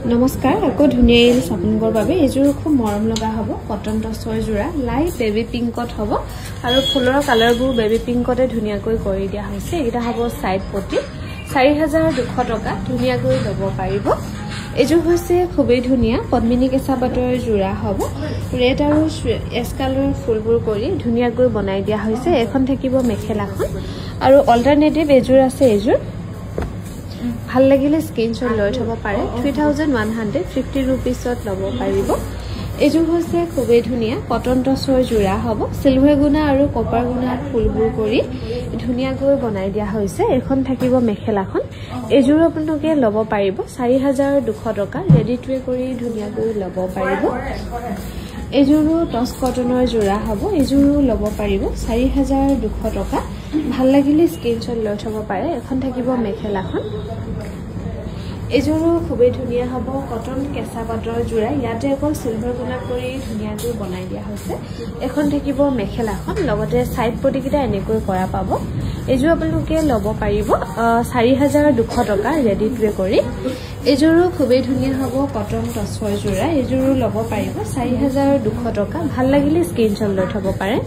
নমস্কাৰ আকৌ ধুনীয়া এৰিছ আপোনালোকৰ বাবে এযোৰ খুব মৰম লগা হ'ব কটন টছৰ যোৰা লাইট বেবি পিংকত হ'ব আৰু ফুলৰ কালাৰবোৰ বেবি পিংকতে ধুনীয়াকৈ কৰি দিয়া হৈছে এটা হ'ব সাইড পটি 4200 টকা ধুনীয়াকৈ ল'ব পাৰিব এযোৰ হৈছে খুবেই ধুনীয়া পদ্মিনী কেঁচা পাটৰ যোৰা হ'ব ৰেড আৰু এছ কালাৰৰ ফুলবোৰ কৰি ধুনীয়াকৈ বনাই দিয়া হৈছে এখন থাকিব মেখেলাখন আৰু অল্টাৰনেটিভ এযোৰ আছে এযোৰ ভাল লাগিলে স্ক্ৰিনশ্বট লৈ থব পাৰে 3150 रुपीसত ল'ব পাৰিব এযোৰ হৈছে খুবেই ধুনীয়া কটন টছৰ যোৰা হ'ব সিলভাৰ গুণা আৰু কপাৰ গুণা ফুলবোৰ কৰি ধুনীয়াকৈ বনাই দিয়া হৈছে এখন থাকিব মেখেলাখন এযোৰ আপোনালোকে ল'ব পাৰিব 4200 টকা ৰেডি টু কৰি ধুনীয়াকৈ ল'ব পাৰিব এযোৰো টছ কটনৰ যোৰা হ'ব এযোৰো ল'ব পাৰিব 4200 টকা ভাল লাগিলে স্ক্ৰিনশ্বট লৈ থব পাৰে এখন থাকিব মেখেলাখন এযোৰো খুবেই ধুনীয়া হ'ব কটন কেঁচা পাটৰ যোৰা ইয়াতে অকল সিলভাৰ গুণাত কৰি ধুনীয়াকৈ বনাই দিয়া হৈছে এখন থাকিব মেখেলাখন লগতে সাইড পটিকিটা এনেকৈ কৰা পাব এযোৰ আপোনালোকে ল'ব পাৰিব 4200 টকা ৰেডি টু কৰি এযোৰো খুবেই ধুনীয়া হ'ব কটন টছৰ যোৰা এযোৰো ল'ব পাৰিব 4200 টকা ভাল লাগিলে স্ক্ৰিনশ্বট লৈ থব পাৰে